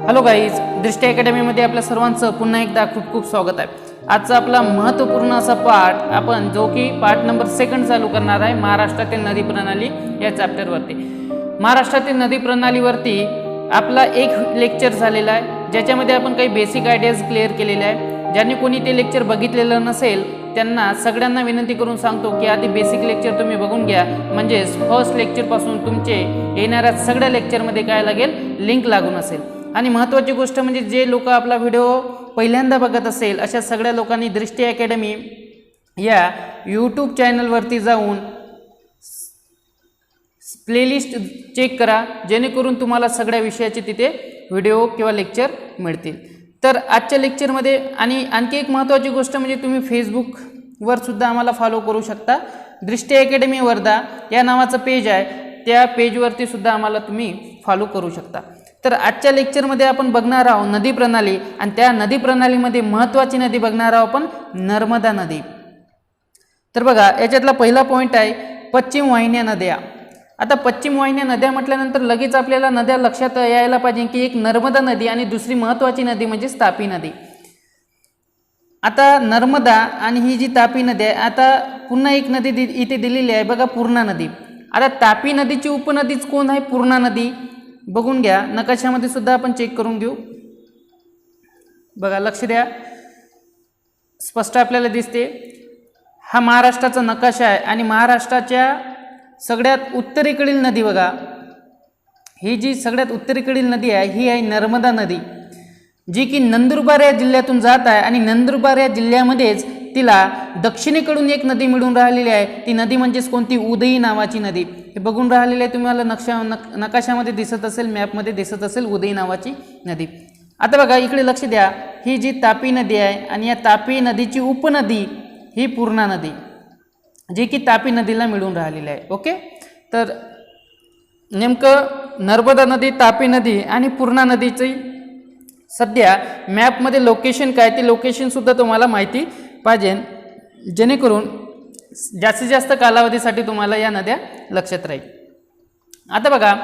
Hello guys, दृष्टी अकॅडमीमध्ये आपल्या सर्वांचं पुन्हा एकदा खूप खूप स्वागत आहे. आजचा आपला महत्त्वपूर्ण असा पाठ आपण जो की पाठ नंबर 2 चालू करणार आहे महाराष्ट्रातील नदी प्रणाली या चॅप्टरवरती. महाराष्ट्रातील नदी प्रणालीवरती आपला एक लेक्चर झालेला आहे, ज्याच्यामध्ये आपण काही बेसिक आयडियाज क्लिअर केलेले आहे. ज्यांनी कोणी ते लेक्चर बघितलेलं नसेल त्यांना सगळ्यांना विनंती करून सांगतो की आधी बेसिक लेक्चर तुम्ही बघून घ्या, म्हणजेच फर्स्ट लेक्चरपासून तुमचे येणाऱ्या सगळ्या लेक्चरमध्ये काय लागेल, लिंक लागून असेल. आणि महत्त्वाची गोष्ट म्हणजे जे लोक आपला व्हिडिओ पहिल्यांदा बघत असेल अशा सगळ्या लोकांनी दृष्टी अकॅडमी या यूट्यूब चॅनलवरती जाऊन प्लेलिस्ट चेक करा, जेणेकरून तुम्हाला सगळ्या विषयाचे तिथे व्हिडिओ किंवा लेक्चर मिळतील. तर आजच्या लेक्चरमध्ये आणि आणखी एक महत्त्वाची गोष्ट म्हणजे तुम्ही फेसबुकवर सुद्धा आम्हाला फॉलो करू शकता. दृष्टी अकॅडमी वर्धा या नावाचं पेज आहे, त्या पेजवरती सुद्धा आम्हाला तुम्ही फॉलो करू शकता. तर आजच्या लेक्चरमध्ये आपण बघणार आहोत नदी प्रणाली, आणि त्या नदी प्रणालीमध्ये महत्त्वाची नदी बघणार आहोत आपण नर्मदा नदी. तर बघा, याच्यातला पहिला पॉईंट आहे पश्चिम वाहिन्या नद्या. आता पश्चिम वाहिन्या नद्या म्हटल्यानंतर लगेच आपल्याला नद्या लक्षात यायला पाहिजे की एक नर्मदा नदी आणि दुसरी महत्त्वाची नदी म्हणजे तापी नदी. आता नर्मदा आणि ही जी तापी नदी आहे, आता पुन्हा एक नदी इथे दिलेली आहे बघा, पूर्णा नदी. आता तापी नदीची उपनदीच कोण आहे, पूर्णा नदी. बघून घ्या, नकाशामध्ये सुद्धा आपण चेक करून घेऊ. बघा, लक्ष द्या, स्पष्ट आपल्याला दिसते. हा महाराष्ट्राचा नकाशा आहे आणि महाराष्ट्राच्या सगळ्यात उत्तरेकडील नदी बघा, ही जी सगळ्यात उत्तरेकडील नदी आहे ही आहे नर्मदा नदी, जी की नंदुरबार या जिल्ह्यातून जात आहे. आणि नंदुरबार या जिल्ह्यामध्येच तिला दक्षिणेकडून एक नदी मिळून राहिलेली आहे. ती नदी म्हणजेच कोणती, उदयी नावाची नदी. हे बघून राहिलेली आहे, तुम्हाला नकाशामध्ये दिसत असेल, मॅपमध्ये दिसत असेल, उदयी नावाची नदी. आता बघा, इकडे लक्ष द्या, ही जी तापी नदी आहे आणि या तापी नदीची उपनदी ही पूर्णा नदी, जी की तापी नदीला मिळून राहिलेली आहे. ओके, तर नेमकं नर्मदा नदी, तापी नदी आणि पूर्णा नदीची सध्या मॅपमध्ये लोकेशन काय, ते लोकेशनसुद्धा तुम्हाला माहिती पाहिजे, जेणेकरून जास्तीत जास्त कालावधीसाठी तुम्हाला या नद्या लक्षात राहील. आता बघा,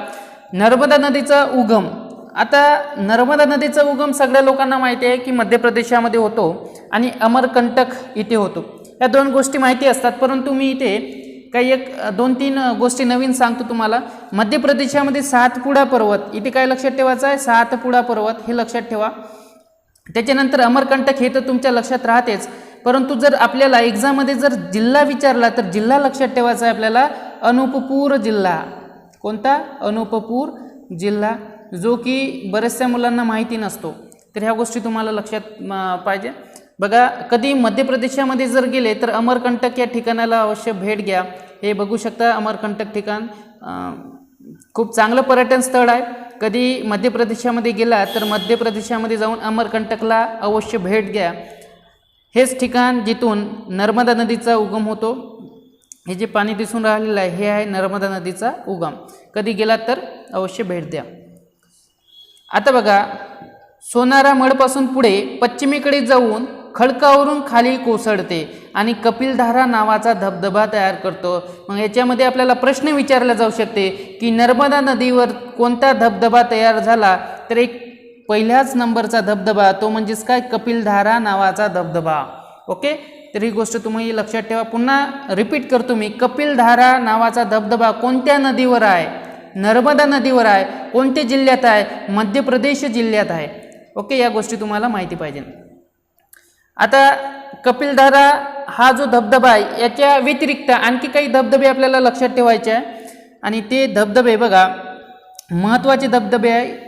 नर्मदा नदीचा उगम. आता नर्मदा नदीचा उगम सगळ्या लोकांना माहिती आहे की मध्य प्रदेशामध्ये होतो आणि अमरकंटक इथे होतो. या दोन गोष्टी माहिती असतात, परंतु मी इथे काही 2-3 गोष्टी नवीन सांगतो तुम्हाला. मध्य प्रदेशामध्ये सातपुडा पर्वत, इथे काय लक्षात ठेवायचं आहे, सातपुडा पर्वत हे लक्षात ठेवा. त्याच्यानंतर अमरकंटक हे तर तुमच्या लक्षात राहतेच, परंतु जर आपल्याला एक्झाममध्ये जर जिल्हा विचारला तर जिल्हा लक्षात ठेवायचा आहे आपल्याला, अनूपपूर जिल्हा. कोणता, अनूपपूर जिल्हा, जो की बऱ्याचशा मुलांना माहिती नसतो. तर ह्या गोष्टी तुम्हाला लक्षात पाहिजे. बघा, कधी मध्य प्रदेशामध्ये जर गेले तर अमरकंटक या ठिकाणाला अवश्य भेट घ्या. हे बघू शकता, अमरकंटक ठिकाण खूप चांगलं पर्यटन स्थळ आहे. कधी मध्य प्रदेशामध्ये गेला तर मध्य प्रदेशामध्ये जाऊन अमरकंटकला अवश्य भेट द्या. हेच ठिकाण जिथून नर्मदा नदीचा उगम होतो. हे जे पाणी दिसून राहिलेलं आहे हे आहे नर्मदा नदीचा उगम. कधी गेलात तर अवश्य भेट द्या. आता बघा, सोनारा मठपासून पुढे पश्चिमेकडे जाऊन खडकावरून खाली कोसळते आणि कपिलधारा नावाचा धबधबा तयार करतो. मग याच्यामध्ये आपल्याला प्रश्न विचारला जाऊ शकते की नर्मदा नदीवर कोणता धबधबा तयार झाला, तर एक पहिल्याच नंबरचा धबधबा, तो म्हणजेच काय, कपिलधारा नावाचा धबधबा. ओके, तर ही गोष्ट तुम्ही लक्षात ठेवा. पुन्हा रिपीट करतो मी, कपिलधारा नावाचा धबधबा कोणत्या नदीवर आहे, नर्मदा नदीवर आहे. कोणत्या जिल्ह्यात आहे, मध्य प्रदेश जिल्ह्यात आहे. ओके, या गोष्टी तुम्हाला माहिती पाहिजे. आता कपिलधारा हा जो धबधबा आहे, याच्या व्यतिरिक्त आणखी काही धबधबे आपल्याला लक्षात ठेवायचे आहे. आणि ते धबधबे बघा, महत्त्वाचे धबधबे आहे.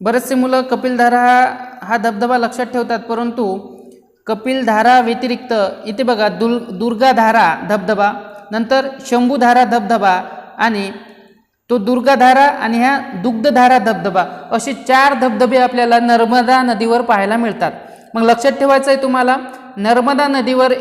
बरेचसे मुलं कपिलधारा हा धबधबा लक्षात ठेवतात, परंतु कपिलधारा व्यतिरिक्त इथे बघा, दुर्गाधारा धबधबा, नंतर शंभूधारा धबधबा, आणि तो दुर्गाधारा आणि ह्या दुग्धधारा धबधबा, असे 4 धबधबे आपल्याला नर्मदा नदीवर पाहायला मिळतात. मग लक्षात ठेवायचं आहे तुम्हाला, नर्मदा नदीवर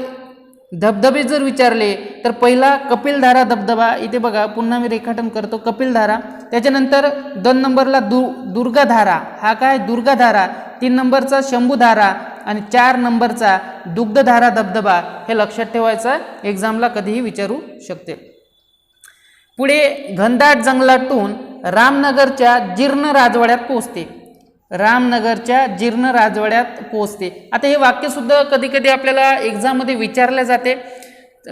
धबधबे जर विचारले तर पहिला कपिलधारा धबधबा, इथे बघा पुन्हा मी रेखाटन करतो, कपिलधारा. त्याच्यानंतर 2 नंबरला दुर्गाधारा, हा काय, दुर्गाधारा. 3 नंबरचा शंभूधारा आणि 4 नंबरचा दुग्धधारा धबधबा. हे लक्षात ठेवायचं, एक्झामला कधीही विचारू शकते. पुढे घनदाट जंगलातून रामनगरच्या जीर्ण राजवाड्यात पोहोचते. रामनगरच्या जीर्ण राजवाड्यात पोहोचते. आता हे वाक्य सुद्धा कधी कधी आपल्याला एक्झाममध्ये विचारले जाते,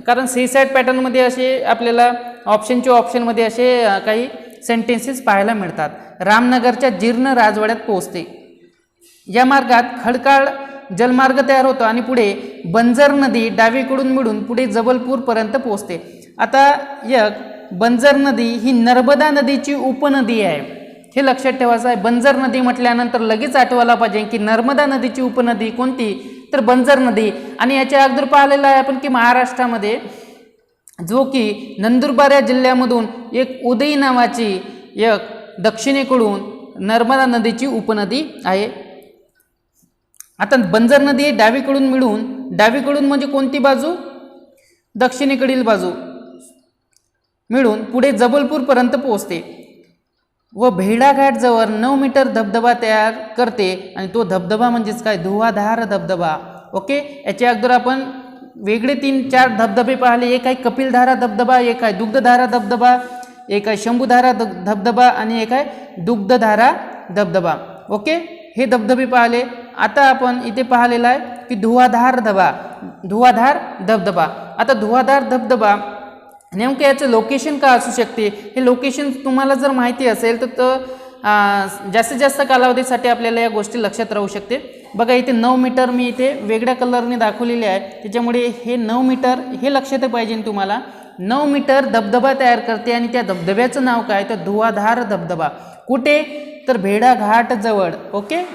कारण सीसॅट पॅटर्नमध्ये असे आपल्याला ऑप्शनमध्ये असे काही सेंटेन्सेस पाहायला मिळतात. रामनगरच्या जीर्ण राजवाड्यात पोहोचते. या मार्गात खडकाळ जलमार्ग तयार होतो आणि पुढे बंजर नदी डावीकडून मिळून पुढे जबलपूरपर्यंत पोहोचते. आता एक बंजर नदी ही नर्मदा नदीची उपनदी आहे, हे लक्षात ठेवायचं आहे. बंजर नदी म्हटल्यानंतर लगेच आठवायला पाहिजे की नर्मदा नदीची उपनदी कोणती, तर बंजर नदी. आणि याच्या अगोदर पाहिलेलं आहे आपण की महाराष्ट्रामध्ये जो की नंदुरबार या जिल्ह्यामधून एक उदई नावाची एक दक्षिणेकडून नर्मदा नदीची उपनदी आहे. आता बंजर नदी डावीकडून मिळून, डावीकडून म्हणजे कोणती बाजू, दक्षिणेकडील बाजू मिळून पुढे जबलपूरपर्यंत पोहोचते व भेडाघाटजवळ 9 मीटर धबधबा तयार करते. आणि तो धबधबा म्हणजेच काय, धुवाधार धबधबा. ओके, याच्या अगोदर आपण वेगळे 3-4 धबधबे पाहिले. एक आहे कपिलधारा धबधबा, एक आहे दुग्धधारा धबधबा, एक आहे शंभूधारा धबधबा आणि एक आहे दुग्धधारा धबधबा. ओके, हे धबधबे पाहिले. आता आपण इथे पाहिलेला आहे की धुवाधार धबधबा. आता धुवाधार धबधबा नेमकं याचं लोकेशन का असू शकते, हे लोकेशन तुम्हाला जर माहिती असेल तर जास्तीत जास्त कालावधीसाठी आपल्याला या गोष्टी लक्षात राहू शकते. बघा इथे 9 मीटर मी इथे वेगळ्या कलरने दाखवलेले आहे, त्याच्यामुळे हे 9 मीटर हे लक्षात पाहिजे तुम्हाला. 9 मीटर धबधबा तयार करते आणि त्या धबधब्याचं नाव काय, तर धुवाधार धबधबा. कुठे, तर भेडाघाट जवळ. ओके,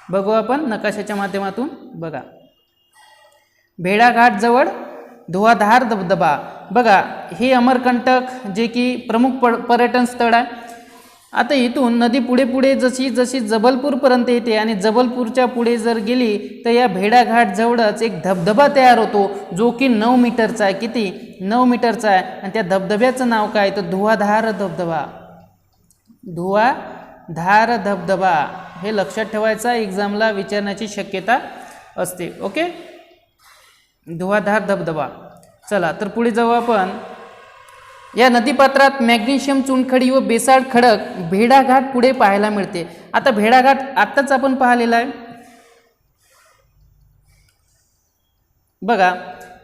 बघू आपण नकाशाच्या माध्यमातून. बघा भेडाघाट जवळ धुवाधार धबधबा. बघा हे अमरकंटक जे की प्रमुख पर्यटन स्थळ आहे. आता इथून नदी पुढे पुढे जशी जशी जबलपूरपर्यंत येते आणि जबलपूरच्या पुढे जर गेली तर या भेडाघाट जवळच एक धबधबा तयार होतो जो की 9 मीटरचा आहे. किती, 9 मीटरचा आहे. आणि त्या धबधब्याचं नाव काय, तर धुवाधार धबधबा. धुवाधार धबधबा हे लक्षात ठेवायचं, एक्झामला विचारण्याची शक्यता असते. ओके, धुवाधार धबधबा. चला तर पुढे जाऊ आपण. या नदीपात्रात मॅग्नेशियम चुनखडी व बेसाल्ट खडक भेडाघाट पुढे पाहायला मिळते. आता भेडाघाट आत्ताच आपण पाहिलेला आहे. बघा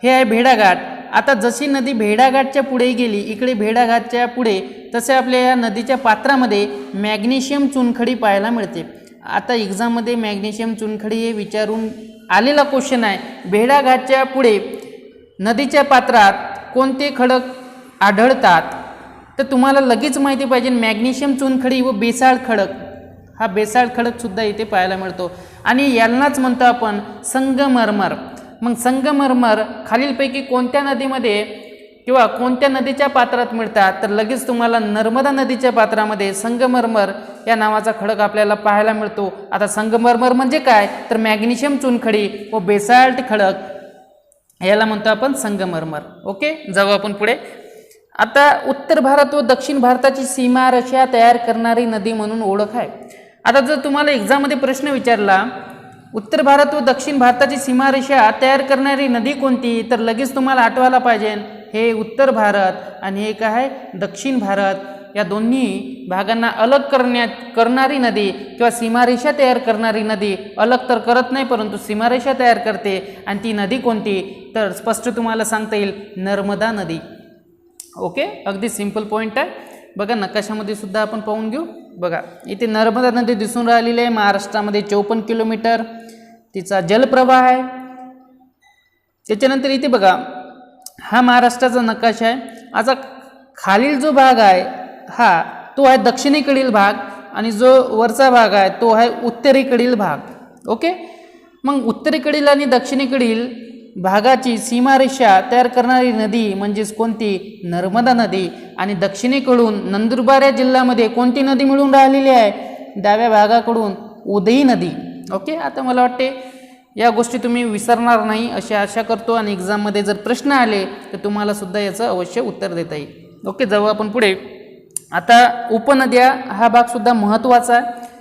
हे आहे भेडाघाट. आता जशी नदी भेडाघाटच्या पुढे गेली, इकडे भेडाघाटच्या पुढे, तसे आपल्या या नदीच्या पात्रामध्ये मॅग्नेशियम चुनखडी पाहायला मिळते. आता एक्झाममध्ये मॅग्नेशियम चुनखडी हे विचारून आलेला क्वेश्चन आहे. भेडाघाटच्या पुढे नदीच्या पात्रात कोणते खडक आढळतात, तर तुम्हाला लगेच माहिती पाहिजे मॅग्नेशियम चुनखडी व बेसाल्ट खडक. हा बेसाल्ट खडक सुद्धा इथे पाहायला मिळतो आणि यालाच म्हणतो आपण संगमरमर. मग संगमरमर खालीलपैकी कोणत्या नदीमध्ये किंवा कोणत्या नदीच्या पात्रात मिळतात, तर लगेच तुम्हाला नर्मदा नदीच्या पात्रामध्ये संगमरमर या नावाचा खडक आपल्याला पाहायला मिळतो. आता संगमरमर म्हणजे काय, तर मॅग्नेशियम चुनखडी व बेसाल्ट खडक याला म्हणतो आपण संगमरमर. ओके, जाऊ आपण पुढे. आता उत्तर भारत व दक्षिण भारताची सीमारेषा तयार करणारी नदी म्हणून ओळख आहे. आता जर तुम्हाला एक्झाममध्ये प्रश्न विचारला उत्तर भारत व दक्षिण भारताची सीमारेषा तयार करणारी नदी कोणती, तर लगेच तुम्हाला आठवायला पाहिजे हे उत्तर भारत आणि हे काय आहे दक्षिण भारत. या दोन्ही भागांना अलग करणारी नदी किंवा सीमारेषा तयार करणारी नदी, अलग तर करत नाही परंतु सीमारेषा तयार करते. आणि ती नदी कोणती, तर स्पष्ट तुम्हाला सांगता येईल नर्मदा नदी. ओके, अगदी सिंपल पॉईंट आहे. बघा नकाशामध्ये सुद्धा आपण पाहून घेऊ. बघा इथे नर्मदा नदी दिसून राहिलेली आहे. महाराष्ट्रामध्ये 54 किलोमीटर तिचा जलप्रवाह आहे. त्याच्यानंतर इथे बघा हा महाराष्ट्राचा नकाशा आहे. आता खालील जो भाग आहे हा तो आहे दक्षिणेकडील भाग आणि जो वरचा भाग आहे तो आहे उत्तरेकडील भाग. ओके, मग उत्तरेकडील आणि दक्षिणेकडील भागाची सीमारेषा तयार करणारी नदी म्हणजेच कोणती, नर्मदा नदी. आणि दक्षिणेकडून नंदुरबार या जिल्ह्यामध्ये कोणती नदी मिळून राहिलेली आहे, डाव्या भागाकडून उदई नदी. ओके, आता मला वाटते या गोष्टी तुम्ही विसरणार नाही अशी आशा करतो आणि एक्झाममध्ये जर प्रश्न आले तर तुम्हाला सुद्धा याचं अवश्य उत्तर देता येईल. ओके, जाऊ आपण पुढे. आता उपनद्या हा भाग सुद्धा महत्त्वाचा आहे.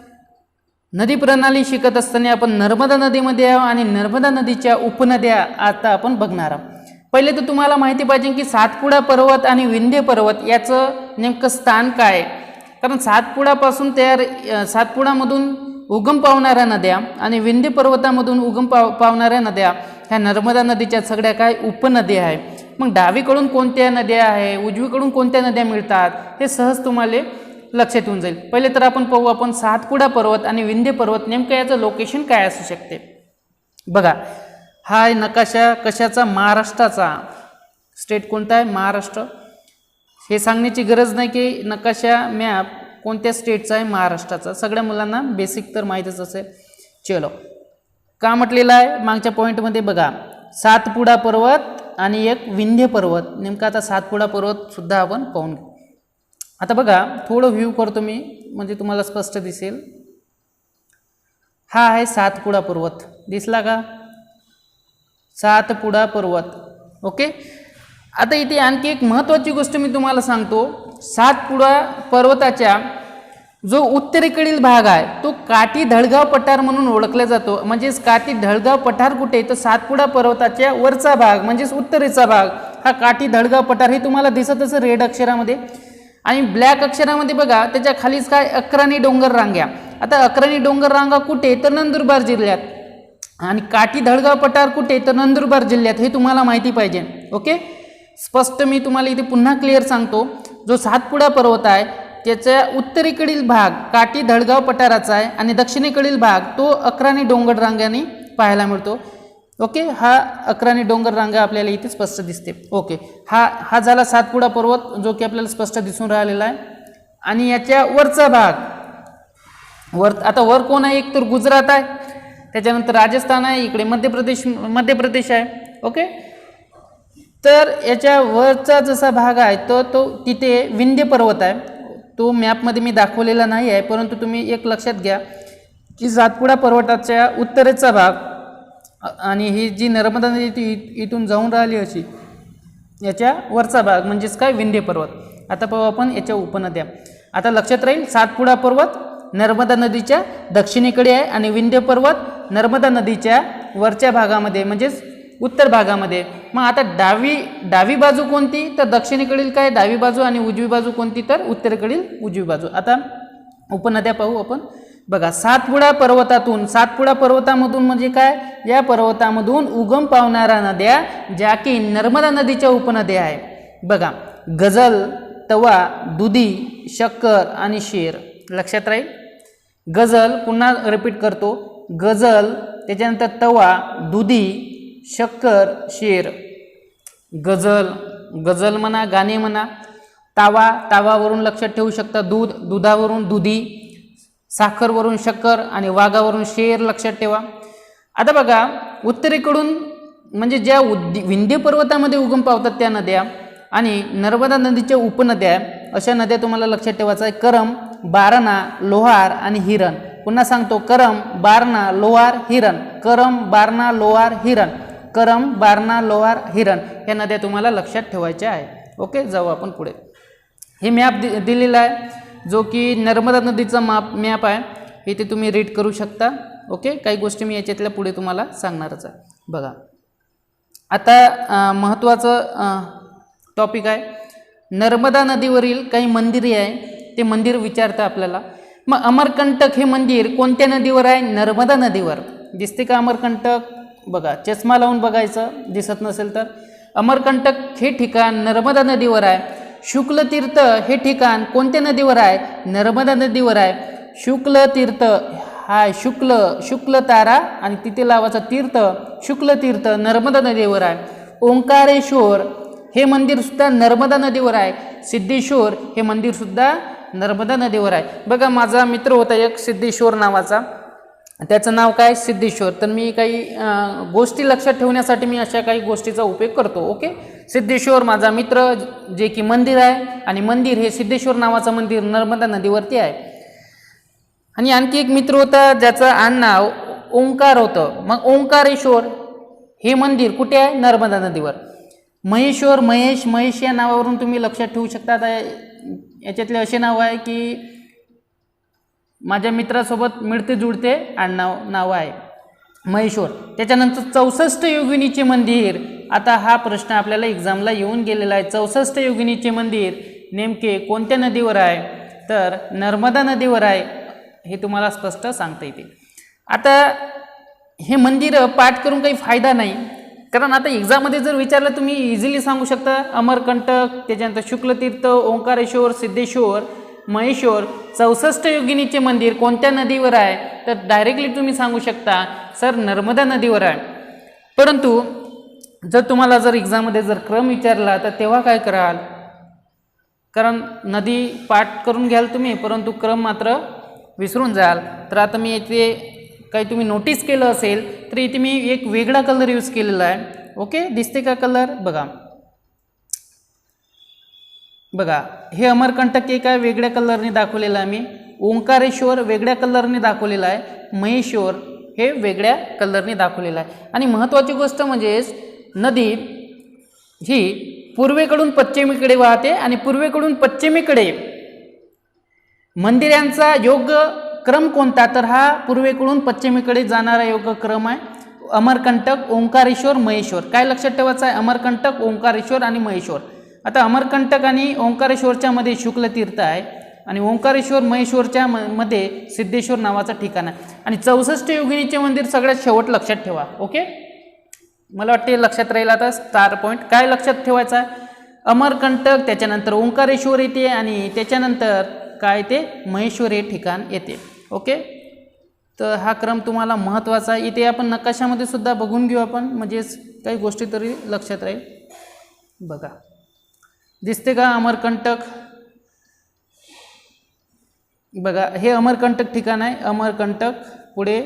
नदी प्रणाली शिकत असताना आपण नर्मदा नदीमध्ये आहोत आणि नर्मदा नदीच्या उपनद्या आता आपण बघणार आहोत. पहिले तर तुम्हाला माहिती पाहिजे की सातपुडा पर्वत आणि विंध्य पर्वत याचं नेमकं स्थान काय आहे? कारण सातपुडापासून सातपुडामधून उगम पावणाऱ्या नद्या आणि विंध्य पर्वतामधून उगम पावणाऱ्या नद्या ह्या नर्मदा नदीच्या सगळ्या काय उपनद्या आहे. मग डावीकडून कोणत्या नद्या आहे, उजवीकडून कोणत्या नद्या मिळतात, हे सहज तुम्हाला लक्षात येऊन जाईल. पहिले तर आपण पाहू, आपण सातपुडा पर्वत आणि विंध्य पर्वत नेमकं याचं लोकेशन काय असू शकते. बघा, हा आहे नकाशा कशाचा, महाराष्ट्राचा. स्टेट कोणता आहे, महाराष्ट्र. हे सांगण्याची गरज नाही की नकाशा मॅप कोणत्या स्टेटचा आहे, महाराष्ट्राचा. सगळ्या मुलांना बेसिक तर माहीतच असेल. चलो, का म्हटलेलं आहे मागच्या पॉईंटमध्ये बघा, सातपुडा पर्वत आणि एक विंध्य पर्वत. नेमका आता सातपुडा पर्वत सुद्धा आपण पाहून घेऊ. आता बघा, थोडं व्ह्यू करतो मी म्हणजे तुम्हाला स्पष्ट दिसेल. हा आहे सातपुडा पर्वत, दिसला का, सातपुडा पर्वत. ओके. आता इथे आणखी एक महत्त्वाची गोष्ट मी तुम्हाला सांगतो. सातपुडा पर्वताच्या जो उत्तरेकडील भाग आहे तो काठी धळगाव पठार म्हणून ओळखला जातो. म्हणजेच काठी धळगाव पठार कुठे, तर सातपुडा पर्वताच्या वरचा भाग म्हणजेच उत्तरेचा भाग हा काठी धळगाव पठार. हे तुम्हाला दिसत असेल रेड अक्षरामध्ये. आणि ब्लॅक अक्षरामध्ये बघा, त्याच्या खालीच काय, अक्राणी डोंगर रांग्या. आता अक्राणी डोंगर रांगा कुठे, तर नंदुरबार जिल्ह्यात. आणि काठी धळगाव पठार कुठे, तर नंदुरबार जिल्ह्यात. हे तुम्हाला माहिती पाहिजे. ओके, स्पष्ट मी तुम्हाला इथे पुन्हा क्लिअर सांगतो. जो सातपुडा पर्वत आहे त्याच्या उत्तरेकडील भाग काठी धळगाव पठाराचा आहे आणि दक्षिणेकडील भाग तो अक्राणी डोंगर रांगाने पाहायला मिळतो. ओके, हा अक्राणी डोंगर रांगा आपल्याला इथे स्पष्ट दिसते. ओके, हा झाला सातपुडा पर्वत जो की आपल्याला स्पष्ट दिसून राहिलेला आहे. आणि याच्या वरचा भाग आता वर कोण आहे, एक तर गुजरात आहे, त्याच्यानंतर राजस्थान आहे, इकडे मध्य प्रदेश आहे. ओके, तर याच्या वरचा जसा भाग आहे तो तिथे विंध्य पर्वत आहे. तो मॅपमध्ये मी दाखवलेला नाही आहे, परंतु तुम्ही एक लक्षात घ्या की सातपुडा पर्वताच्या उत्तरेचा भाग आणि ही जी नर्मदा नदी इथून जाऊन राहिली अशी, याच्या वरचा भाग म्हणजेच काय, विंध्य पर्वत. आता पाहू आपण याच्या उपनद्या. आता लक्षात राहील, सातपुडा पर्वत नर्मदा नदीच्या दक्षिणेकडे आहे आणि विंध्य पर्वत नर्मदा नदीच्या वरच्या भागामध्ये म्हणजेच उत्तर भागामध्ये. मग आता डावी बाजू कोणती, तर दक्षिणेकडील काय डावी बाजू, आणि उजवी बाजू कोणती, तर उत्तरेकडील उजवी बाजू. आता उपनद्या पाहू आपण. बघा, सातपुडा पर्वतामधून म्हणजे काय, या पर्वतामधून उगम पावणाऱ्या नद्या ज्या की नर्मदा नदीच्या उपनद्या आहे. बघा, गजल, तवा, दुधी, शक्कर आणि शेर. लक्षात राहील. गजल, पुन्हा रिपीट करतो, गजल, त्याच्यानंतर तवा, दुधी, शक्कर, शेर. गजल म्हणा, गाणे म्हणा. तावावरून लक्षात ठेवू शकता दुधावरून दुधी, साखरवरून शक्कर आणि वाघावरून शेर लक्षात ठेवा. आता बघा, उत्तरेकडून म्हणजे ज्या विंध्य पर्वतामध्ये उगम पावतात त्या नद्या आणि नर्मदा नदीच्या उपनद्या, अशा नद्या तुम्हाला लक्षात ठेवायचं आहे. करम, बारणा, लोहार आणि हिरण. पुन्हा सांगतो, करम, बारणा, लोहार, हिरण. करम, बारणा, लोहार, हिरण. करम, बारणा, लोहार, हिरण या नद्या तुम्हाला लक्षात ठेवायच्या आहे. ओके, जाऊ आपण पुढे. हे मॅप दिलेला आहे जो की नर्मदा नदीचा मॅप आहे. इथे तुम्ही रीड करू शकता. ओके, काही गोष्टी मी याच्यातल्या पुढे तुम्हाला सांगणारच आहे. बघा, आता महत्त्वाचं टॉपिक आहे. नर्मदा नदीवरील काही मंदिरे आहे, ते मंदिर विचारतं आपल्याला. मग अमरकंटक हे मंदिर कोणत्या नदीवर आहे, नर्मदा नदीवर. दिसते का अमरकंटक? बघा, चष्मा लावून बघायचं, दिसत नसेल तर. अमरकंटक हे ठिकाण नर्मदा नदीवर आहे. शुक्लतीर्थ हे ठिकाण कोणत्या नदीवर आहे, नर्मदा नदीवर आहे. शुक्लतीर्थ हा शुक्ल तारा आणि तिथे लावाचा तीर्थ, शुक्लतीर्थ नर्मदा नदीवर आहे. ओंकारेश्वर हे मंदिर सुद्धा नर्मदा नदीवर आहे. सिद्धेश्वर हे मंदिर सुद्धा नर्मदा नदीवर आहे. बघा, माझा मित्र होता एक सिद्धेश्वर नावाचा, त्याचं नाव काय, सिद्धेश्वर. तर मी काही गोष्टी लक्षात ठेवण्यासाठी मी अशा काही गोष्टीचा उपयोग करतो. ओके, सिद्धेश्वर माझा मित्र, जे की मंदिर आहे, आणि मंदिर हे सिद्धेश्वर नावाचं मंदिर नर्मदा नदीवरती आहे. आणि आणखी एक मित्र होता ज्याचं आडनाव ओंकार होतं. मग ओंकारेश्वर हे मंदिर कुठे आहे, नर्मदा नदीवर. महेश या नावावरून तुम्ही लक्षात ठेवू शकता. आता याच्यातले असे नाव आहे की माझ्या मित्रासोबत मिळते जुळते नाव आहे महेश्वर. त्याच्यानंतर 64 योगिनीचे मंदिर. आता हा प्रश्न आपल्याला एक्झामला येऊन गेलेला आहे. 64 योगिनीचे मंदिर नेमके कोणत्या नदीवर आहे, तर नर्मदा नदीवर आहे, हे तुम्हाला स्पष्ट सांगता येते. आता हे मंदिर पाठ करून काही फायदा नाही, कारण आता एक्झाममध्ये जर विचारलं तुम्ही इझिली सांगू शकता अमरकंटक, त्याच्यानंतर शुक्लतीर्थ, ओंकारेश्वर, सिद्धेश्वर, महेश्वर, 64 योगिनीचे मंदिर कोणत्या नदीवर आहे, तर डायरेक्टली तुम्ही सांगू शकता सर नर्मदा नदीवर आहे. परंतु जर तुम्हाला जर एक्झाममध्ये जर क्रम विचारला तर तेव्हा काय कराल, कारण नदी पाठ करून घ्याल तुम्ही परंतु क्रम मात्र विसरून जाल. तर आता मी इथे काही तुम्ही नोटीस केलं असेल तर इथे मी एक वेगळा कलर यूज केलेला आहे. ओके, दिसते का कलर, बघा बघा, हे अमरकंटक एक आहे वेगळ्या कलरने दाखवलेलं आहे मी, ओंकारेश्वर वेगळ्या कलरने दाखवलेला आहे, महेश्वर हे वेगळ्या कलरने दाखवलेलं आहे. आणि महत्त्वाची गोष्ट म्हणजे नदी ही पूर्वेकडून पश्चिमेकडे वाहते आणि पूर्वेकडून पश्चिमेकडे मंदिरांचा योग्य क्रम कोणता, तर हा पूर्वेकडून पश्चिमेकडे जाणारा योग्य क्रम आहे अमरकंटक, ओंकारेश्वर, महेश्वर. काय लक्षात ठेवायचं आहे, अमरकंटक, ओंकारेश्वर आणि महेश्वर. आता अमरकंटक आणि ओंकारेश्वरच्या मध्ये शुक्लतीर्थ आहे आणि ओंकारेश्वर महेश्वरच्या मध्ये सिद्धेश्वर नावाचं ठिकाण आहे. आणि 64 योगिनीचे मंदिर सगळ्यात शेवट लक्षात ठेवा. ओके, मला वाटते लक्षात राहील. आता स्टार पॉईंट काय लक्षात ठेवायचा आहे, अमरकंटक, त्याच्यानंतर ओंकारेश्वर येते आणि त्याच्यानंतर काय ते महेश्वर हे ठिकाण येते. ओके, तर हा क्रम तुम्हाला महत्त्वाचा आहे. इथे आपण नकाशामध्ये सुद्धा बघून घेऊ आपण, म्हणजेच काही गोष्टी तरी लक्षात राहील. बघा दिसते का अमरकंटक, बघा हे अमरकंटक ठिकाण आहे. अमरकंटक पुढे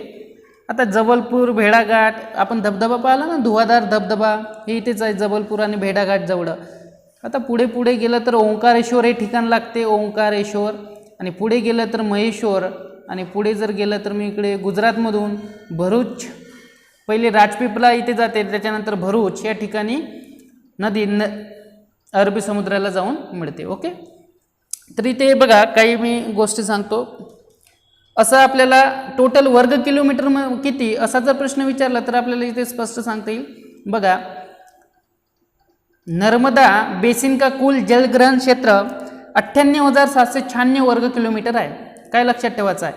आता जबलपूर, भेड़ाघाट, आपण धबधबा पाहिला ना धुवाधार धबधबा, हे इथेच आहे जबलपूर आणि भेड़ाघाट जवळ. आता पुढे पुढे गेलं तर ओंकारेश्वर हे ठिकाण लागते, ओंकारेश्वर. आणि पुढे गेलं तर महेश्वर. आणि पुढे जर गेलं तर मी इकडे गुजरातमधून भरूच, पहिले राजपीपला इथे जाते, त्याच्यानंतर भरूच या ठिकाणी नदी अरबी समुद्राला जाऊन मिळते. ओके, तर इथे बघा काही मी गोष्टी सांगतो. असं आपल्याला टोटल वर्ग किलोमीटर किती असा जर प्रश्न विचारला तर आपल्याला इथे स्पष्ट सांगता येईल. बघा नर्मदा बेसिन का कुल जलग्रहण क्षेत्र 98,796 वर्ग किलोमीटर आहे. काय लक्षात ठेवायचं आहे,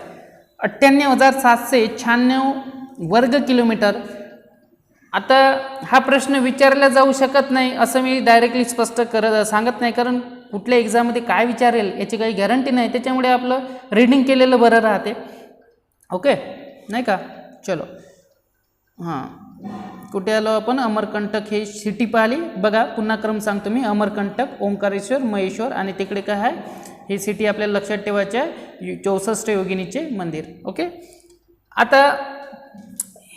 98,796 वर्ग किलोमीटर. आता हा प्रश्न विचारला जाऊ शकत नाही असं मी डायरेक्टली स्पष्ट सांगत नाही, कारण कुठल्या एक्झाममध्ये काय विचारेल याची काही गॅरंटी नाही, त्याच्यामुळे आपलं रीडिंग केलेलं बरं राहते. ओके, नाही का, चलो हां कुठे आलो आपण, अमरकंटक हे सिटी पाहिली. बघा पुन्हा क्रम सांगतो मी, अमरकंटक, ओंकारेश्वर, महेश्वर आणि तिकडे काय आहे ही सिटी आपल्याला लक्षात ठेवायची आहे 64 योगिनीचे मंदिर. ओके, आता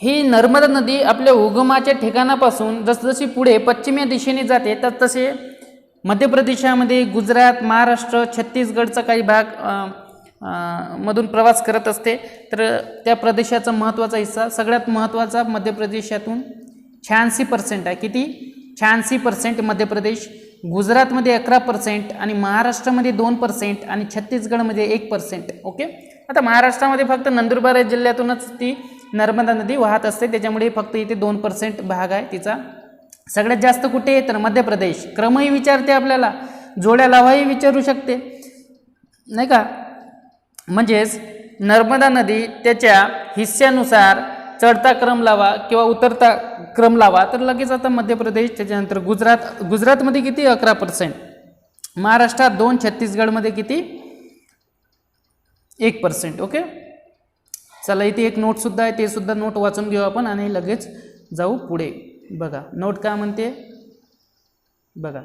ही नर्मदा नदी आपल्या उगमाच्या ठिकाणापासून जसजशी पुढे पश्चिमी दिशेने जाते तसे मध्य प्रदेशामध्ये, गुजरात, महाराष्ट्र, छत्तीसगडचा काही भाग मधून प्रवास करत असते. तर त्या प्रदेशाचा महत्त्वाचा हिस्सा, सगळ्यात महत्त्वाचा मध्य प्रदेशातून 86% आहे. किती, 86% मध्य प्रदेश. गुजरातमध्ये 11% आणि महाराष्ट्रामध्ये 2% आणि छत्तीसगडमध्ये 1%. ओके, आता महाराष्ट्रामध्ये फक्त नंदुरबार जिल्ह्यातूनच ती नर्मदा नदी वाहत असते, त्याच्यामुळे फक्त इथे 2% भाग आहे तिचा. सगळ्यात जास्त कुठे तर मध्य प्रदेश. क्रमही विचारते आपल्याला, जोड्या लावाही विचारू शकते, नाही का. म्हणजेच नर्मदा नदी त्याच्या हिस्स्यानुसार चढता क्रम लावा किंवा उतरता क्रम लावा तर लगेच आता मध्य प्रदेश, त्याच्यानंतर गुजरातमध्ये किती 11%, महाराष्ट्रात 2%, छत्तीसगडमध्ये किती 1%. ओके, चला इथे एक नोटसुद्धा आहे, ते सुद्धा नोट वाचून घेऊ आपण आणि लगेच जाऊ पुढे. बघा नोट काय म्हणते, बघा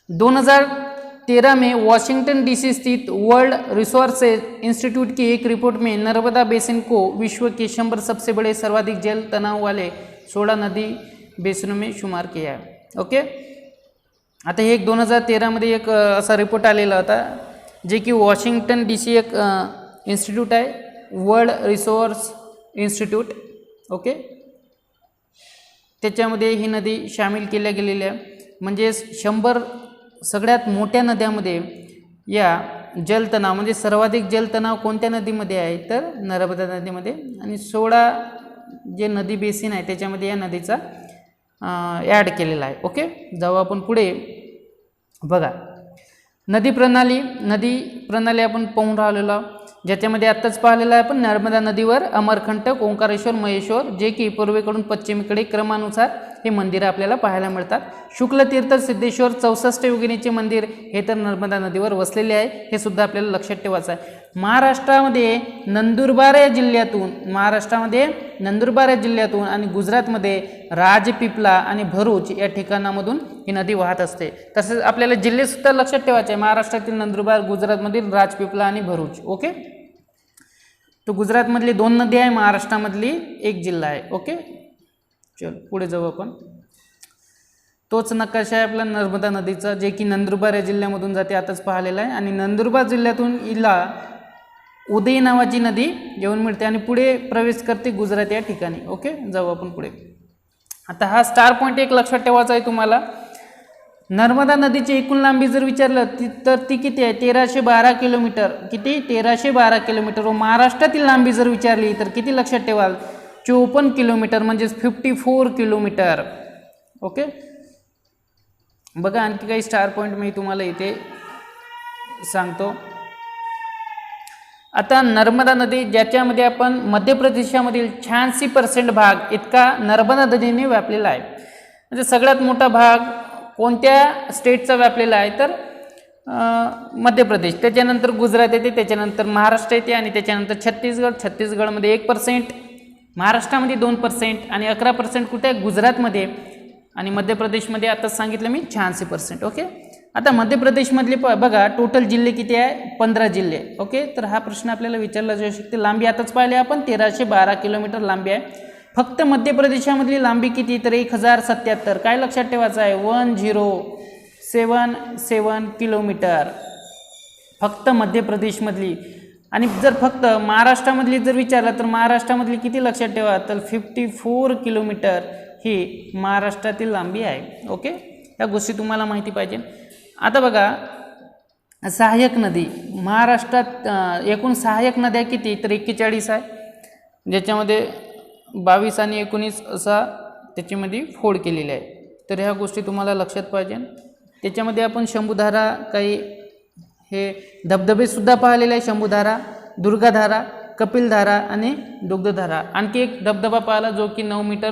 2013 में वाशिंगटन डीसी स्थित वर्ल्ड रिसोर्सेज इंस्टीट्यूट की एक रिपोर्ट में नर्मदा बेसिन को विश्व के 100 सबसे बड़े सर्वाधिक जल तनाव वाले 16 नदी बेसिनों में शुमार किया है. ओके, आता हे एक 2013 मध्ये एक असा रिपोर्ट आलेला होता, जे की वॉशिंग्टन डीसी एक इन्स्टिट्यूट आहे, वर्ल्ड रिसोर्स इन्स्टिट्यूट. ओके, त्याच्यामध्ये ही नदी सामील केल्या गेलेल्या आहे. म्हणजे 100 सगळ्यात मोठ्या नद्यामध्ये या जलतणाव म्हणजे सर्वाधिक जलतणाव कोणत्या नदीमध्ये आहे तर नर्मदा नदीमध्ये. आणि 16 जे नदी बेसिन आहे त्याच्यामध्ये या नदीचा ॲड केलेला आहे. ओके, जाऊ आपण पुढे. बघा नदी प्रणाली आपण पाहून राहिलेलो आहोत, ज्याच्यामध्ये आत्ताच पाहिलेलं आहे आपण नर्मदा नदीवर अमरकंटक, ओंकारेश्वर, महेश्वर, जे की पूर्वेकडून पश्चिमेकडे क्रमानुसार हे मंदिरं आपल्याला पाहायला मिळतात. शुक्लतीर्थ, सिद्धेश्वर, 64 योगिनीचे मंदिर हे तर नर्मदा नदीवर वसलेले आहे, हे सुद्धा आपल्याला लक्षात ठेवायचं आहे. महाराष्ट्रामध्ये नंदुरबार या जिल्ह्यातून आणि गुजरातमध्ये राजपिपला आणि भरूच या ठिकाणामधून ही नदी वाहत असते. तसेच आपल्याला जिल्हेसुद्धा लक्षात ठेवायचे आहे, महाराष्ट्रातील नंदुरबार, गुजरातमधील राजपिपला आणि भरूच. ओके, तो गुजरातमधली 2 नदी आहे, महाराष्ट्रामधली 1 जिल्हा आहे. ओके, चल पुढे जाऊ आपण. तोच नकाशा आहे आपला नर्मदा नदीचा, जे की नंदुरबार या जिल्ह्यामधून जाते, आताच पाहिलेला आहे. आणि नंदुरबार जिल्ह्यातून हिला उदय नावाची नदी येऊन मिळते आणि पुढे प्रवेश करते गुजरात या ठिकाणी. ओके, जाऊ आपण पुढे. आता हा स्टार पॉईंट एक लक्षात ठेवायचा आहे तुम्हाला. नर्मदा नदीची एकूण लांबी जर विचारलं तर ती किती आहे? 1312 किलोमीटर. किती? 1312 किलोमीटर. व महाराष्ट्रातील लांबी जर विचारली तर किती लक्षात ठेवाल? 54 किलोमीटर, म्हणजेच 54 किलोमीटर. ओके, बघा आणखी काही स्टार पॉईंट मी तुम्हाला इथे सांगतो. आता नर्मदा नदी, ज्याच्यामध्ये आपण मध्य प्रदेशामधील 86% भाग इतका नर्मदा नदीने व्यापलेला आहे. म्हणजे सगळ्यात मोठा भाग कोणत्या स्टेटचा व्यापलेला आहे तर मध्य प्रदेश, त्याच्यानंतर गुजरात येते, त्याच्यानंतर महाराष्ट्र येते आणि त्याच्यानंतर छत्तीसगडमध्ये 1%, महाराष्ट्रामध्ये 2% आणि 11% कुठे आहे? गुजरातमध्ये. आणि मध्य प्रदेशमध्ये आताच सांगितलं मी 86%. ओके, आता मध्य प्रदेशमधले बघा टोटल जिल्हे किती आहे? 15 जिल्हे. ओके, तर हा प्रश्न आपल्याला विचारला जाऊ शकते. लांबी आताच पाहिले आपण 1312 किलोमीटर लांबी आहे. फक्त मध्य प्रदेशामधली लांबी किती तर 1077. काय लक्षात ठेवायचं आहे? 1077 किलोमीटर फक्त मध्य प्रदेशमधली. आणि जर फक्त महाराष्ट्रामधली जर विचारलं तर महाराष्ट्रामधली किती लक्षात ठेवा तर 54 किलोमीटर ही महाराष्ट्रातील लांबी आहे. ओके, या गोष्टी तुम्हाला माहिती पाहिजे. आता बघा सहाय्यक नदी, महाराष्ट्रात एकूण सहाय्यक नद्या किती तर 41 आहे, ज्याच्यामध्ये 22 आणि 19 असा त्याच्यामध्ये फोड केलेली आहे. तर ह्या गोष्टी तुम्हाला लक्षात पाहिजे. त्याच्यामध्ये आपण शंभूधारा, काही हे धबधबेसुद्धा पाहिलेले आहे. शंभूधारा, दुर्गाधारा, कपिलधारा आणि दुग्धधारा. आणखी एक धबधबा पाहिला जो की 9 मीटर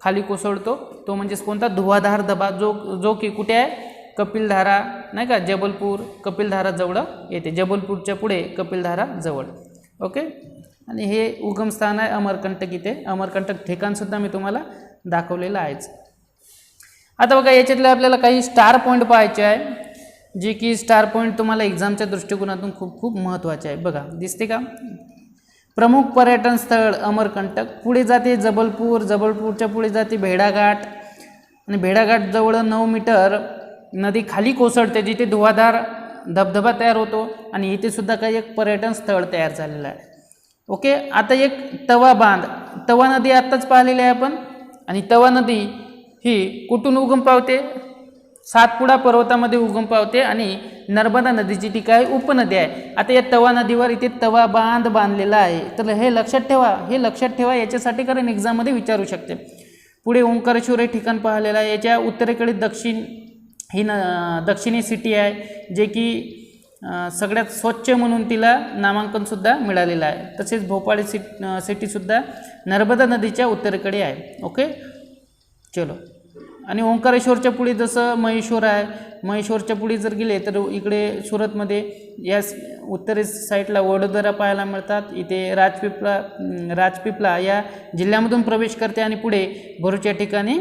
खाली कोसळतो, तो म्हणजेच कोणता? धुवाधार धबा, जो की कुठे आहे? कपिलधारा, नाही का, जबलपूर कपिलधारा जवळ येते. जबलपूरच्या पुढे कपिलधारा जवळ. ओके, आणि हे उगमस्थान आहे अमरकंटक. इथे अमरकंटक ठिकाणसुद्धा मी तुम्हाला दाखवलेलं आहेच. आता बघा याच्यातले आपल्याला काही स्टार पॉईंट पाहायचे आहे, जे की स्टार पॉईंट तुम्हाला एक्झामच्या दृष्टिकोनातून खूप खूप महत्त्वाचे आहे. बघा दिसते का? प्रमुख पर्यटन स्थळ अमरकंटक, पुढे जाते जबलपूर, जबलपूरच्या पुढे जाते भेड़ाघाट आणि भेड़ाघाट जवळ 9 मीटर नदी खाली कोसळते, जिथे धुवाधार धबधबा तयार होतो आणि इथे सुद्धा काही एक पर्यटन स्थळ तयार झालेलं आहे. ओके, आता एक तवा बांध, तवा नदी आत्ताच पाहिलेली आहे आपण. आणि तवा नदी ही कुठून उगम पावते? सातपुडा पर्वतामध्ये उगम पावते आणि नर्मदा नदीची ती काय उपनदी आहे. आता या तवा नदीवर इथे तवा बांध बांधलेला आहे. तर हे लक्षात ठेवा याच्यासाठी, कारण एक्झाममध्ये विचारू शकते. पुढे ओंकारेश्वर हे ठिकाण पाहिलेलं आहे. याच्या उत्तरेकडे दक्षिणी सिटी आहे, जे की सगळ्यात स्वच्छ म्हणून तिला नामांकनसुद्धा मिळालेलं आहे. तसेच भोपाळी सिटीसुद्धा नर्मदा नदीच्या उत्तरेकडे आहे. ओके, चलो. आणि ओंकारेश्वरच्या पुढे जसं महेश्वर आहे, महेश्वरच्या पुढे जर गेले तर इकडे सुरतमध्ये या उत्तरेस साईडला वडोदरा पाहायला मिळतात. इथे राजपिपला या जिल्ह्यामधून प्रवेश करते आणि पुढे भरूच या ठिकाणी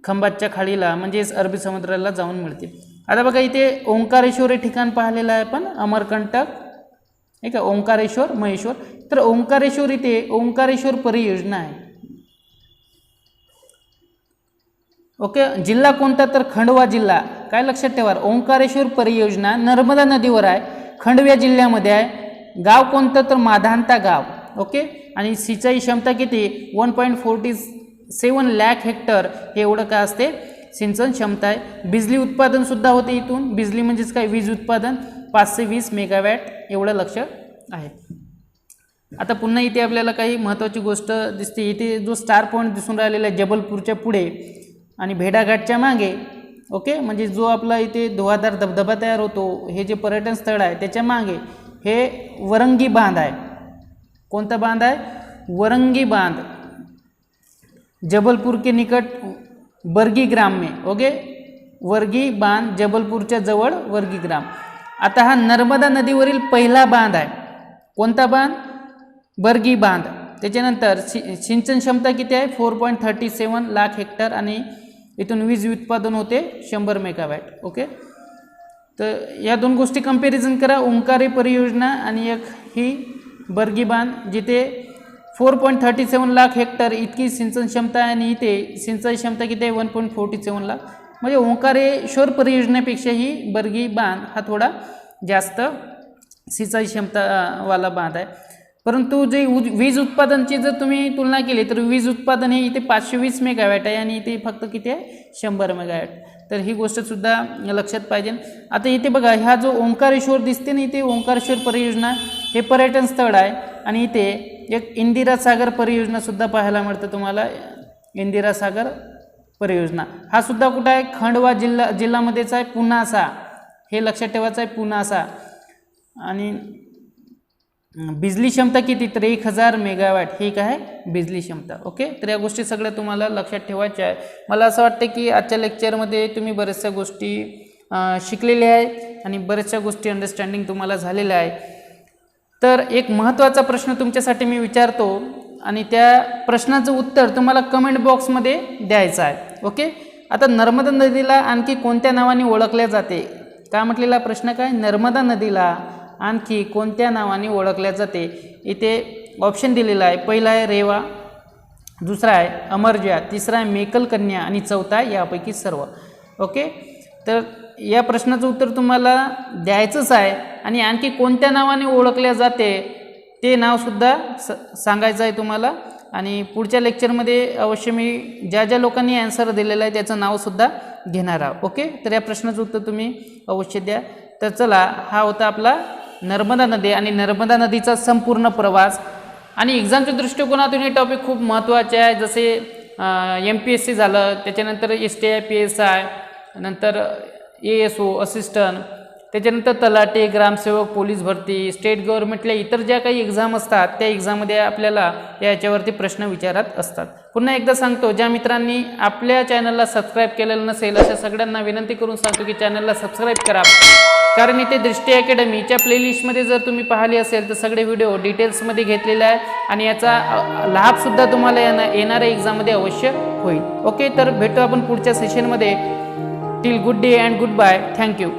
खंबातच्या खाडीला म्हणजेच अरबी समुद्राला जाऊन मिळते. आता बघा इथे ओंकारेश्वर हे ठिकाण पाहिलेलं आहे आपण, अमरकंटक, ठीक आहे, ओंकारेश्वर, महेश्वर. तर ओंकारेश्वर इथे ओंकारेश्वर परियोजना आहे. ओके, जिल्हा कोणता तर खंडवा जिल्हा. काय लक्षात ठेवा? ओंकारेश्वर परियोजना नर्मदा नदीवर आहे, खंडवा जिल्ह्यामध्ये आहे. गाव कोणतं तर माधांता गाव. ओके, आणि सिंचाई क्षमता किती? 1.47 लाख हेक्टर हे एवढं काय असते सिंचन क्षमता आहे. बिजली उत्पादन सुद्धा होते इथून. बिजली म्हणजेच काय? वीज उत्पादन 520 मेगावॅट एवढं लक्ष आहे. आता पुन्हा इथे आपल्याला काही महत्त्वाची गोष्ट दिसते. इथे जो स्टार पॉईंट दिसून राहिलेला आहे जबलपूरच्या पुढे आणि भेड़ाघाटच्या मागे, ओके, म्हणजे जो आपला इथे धुवाधार धबधबा तयार होतो, हे जे पर्यटन स्थळ आहे त्याच्या मागे हे वरंगी बांध आहे. कोणता बांध आहे? वरंगी बांध, जबलपूर के निकट बरगी ग्राम में. ओके, वर्गी बांध जबलपूरच्या जवळ वर्गी ग्राम. आता हा नर्मदा नदीवरील पहिला बांध आहे. कोणता बांध? बरगी बांध. त्याच्यानंतर सिंचन क्षमता किती आहे? 4.37 लाख हेक्टर आणि इथून वीज उत्पादन होते 100 मेगावॅट. ओके, तर या दोन गोष्टी कंपॅरिझन करा, ओंकारे परियोजना आणि एक ही बरगी बांध, जिथे 4.37 लाख हेक्टर इतकी सिंचन क्षमता आहे आणि इथे सिंचाई क्षमता किती आहे? 1.47 लाख. म्हणजे ओंकारेश्वर परियोजनेपेक्षा ही बरगी बांध हा थोडा जास्त सिंचाई क्षमतावाला बांध आहे. परंतु जे वीज उत्पादनची जर तुम्ही तुलना केली तर वीज उत्पादन हे इथे 520 मेगावॅट आहे आणि इथे फक्त किती आहे? 100 मेगावॅट. तर ही गोष्टसुद्धा लक्षात पाहिजे. आता इथे बघा, ह्या जो ओंकारेश्वर दिसते ना, इथे ओंकारेश्वर परियोजना हे पर्यटन स्थळ आहे आणि इथे एक इंदिरा सागर परियोजनासुद्धा पाहायला मिळतं तुम्हाला. इंदिरा सागर परियोजना हा सुद्धा कुठं आहे? खंडवा जिल्ह्यामध्येच आहे, पुनासा. हे लक्षात ठेवायचं आहे, पुनासा. आणि बिजली क्षमता किती? तर 1000 मेगावॅट ही काय आहे? बिजली क्षमता. ओके, तर या गोष्टी सगळ्या तुम्हाला लक्षात ठेवायच्या आहे. मला असं वाटतं की आजच्या लेक्चरमध्ये तुम्ही बऱ्याचशा गोष्टी शिकलेल्या आहे आणि बऱ्याचशा गोष्टी अंडरस्टँडिंग तुम्हाला झालेल्या आहे. तर एक महत्त्वाचा प्रश्न तुमच्यासाठी मी विचारतो आणि त्या प्रश्नाचं उत्तर तुम्हाला कमेंट बॉक्समध्ये द्यायचं आहे. ओके, आता नर्मदा नदीला आणखी कोणत्या नावाने ओळखले जाते? काय म्हटलेला प्रश्न काय? नर्मदा नदीला आणखी कोणत्या नावाने ओळखल्या जाते? इथे ऑप्शन दिलेला आहे. पहिला आहे रेवा, दुसरा आहे अमरजा, तिसरा आहे मेकल कन्या आणि चौथा आहे यापैकी सर्व. ओके, तर या प्रश्नाचं उत्तर तुम्हाला द्यायचंच आहे आणि आणखी कोणत्या नावाने ओळखल्या जाते ते नावसुद्धा सांगायचं आहे तुम्हाला. आणि पुढच्या लेक्चरमध्ये अवश्य मी ज्या लोकांनी ॲन्सर दिलेलं आहे त्याचं नावसुद्धा घेणार आहोत. ओके, तर या प्रश्नाचं उत्तर तुम्ही अवश्य द्या. तर चला, हा होता आपला नर्मदा नदी आणि नर्मदा नदीचा संपूर्ण प्रवास. आणि एक्झामच्या दृष्टिकोनातून हे टॉपिक खूप महत्त्वाचे आहे. जसे MPSC झालं, त्याच्यानंतर STI PSI, नंतर ASO असिस्टंट, त्याच्यानंतर तलाठी, ग्रामसेवक, पोलीस भरती, स्टेट गव्हर्नमेंटल्या इतर ज्या काही एक्झाम असतात त्या एक्झाममध्ये आपल्याला याच्यावरती प्रश्न विचारत असतात. पुन्हा एकदा सांगतो, ज्या मित्रांनी आपल्या चॅनलला सबस्क्राईब केलेलं नसेल अशा सगळ्यांना विनंती करून सांगतो की चॅनलला सबस्क्राईब करा. कारण इथे दृष्टी अकॅडमीच्या प्लेलिस्टमध्ये जर तुम्ही पाहिली असेल तर सगळे व्हिडिओ डिटेल्समध्ये घेतलेले आहे आणि याचा लाभसुद्धा तुम्हाला येणाऱ्या एक्झाममध्ये अवश्य होईल. ओके, तर भेटू आपण पुढच्या सेशनमध्ये. Till good day and goodbye. Thank you.